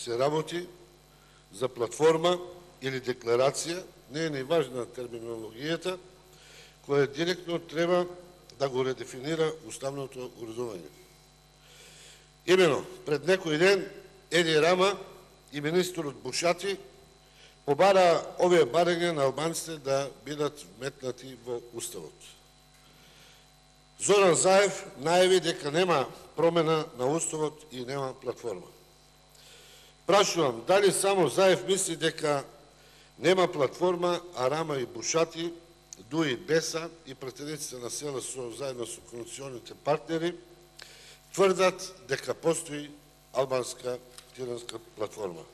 се работи за платформа или декларација, не е ни важна терминологијата, која директно треба да го редефинира уставното уредување. Имено, пред некој ден, Еди Рама и министерот Бушати побара овие барања на албанците да бидат вметнати во Уставот. Зоран Заев најави дека нема промена на Уставот и нема платформа. Прашувам, дали само Заев мисли дека нема платформа, а Рама и Бушати, Дуи Беса и пратениците на села заедно со коалиционите партнери тврдат дека постои албанска тиранска платформа.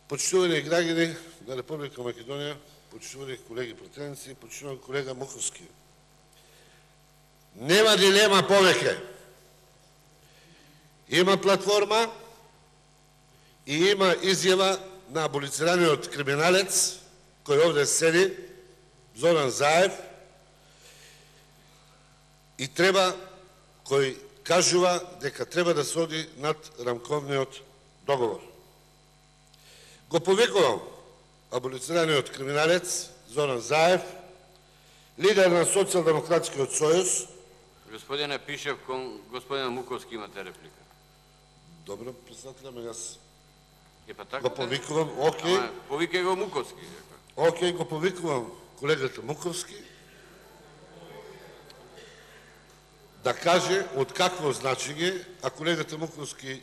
Почитувани граѓани на Република Македонија, почитувани колеги пратеници, почитувани колега Муковски, нема дилема повеќе. Има платформа и има изјава на аболицираниот криминалец, кој овде седи, Зоран Заев, и кој кажува дека треба да се оди над рамковниот договор. Го повикувам аболицираниот криминалец Зоран Заев, лидер на Социјалдемократскиот сојуз. Господине Пишев, кон господина Муковски имате реплика. Добро, председателя, јас така, го повикувам, окей. Повикај го Муковски. Окей, го повикувам колегата Муковски да каже од какво значење, а колегата Муковски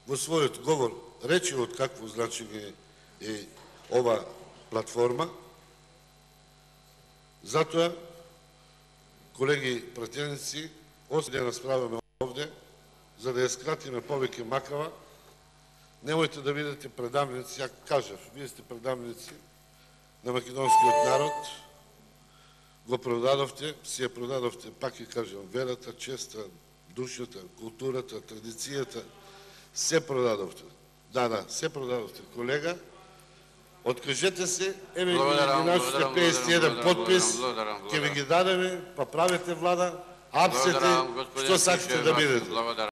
во својот говор рече од какво значење е ова платформа. Затоа, колеги пратеници, освен да насправаме овде, за да ја скратиме повеќе макава, немојте да видите предавници, ја кажав, вие сте предавници на македонскиот народ, го продадовте, си ја продадовте, пак ја кажам, верата, честа, душата, културата, традицијата, се продадовте. Да, се продадовте, колега. Откажете се, еве ги нашите 51 подпис, ќе ви ги дадеме, па правете влада, апсете, што сакате да бидете.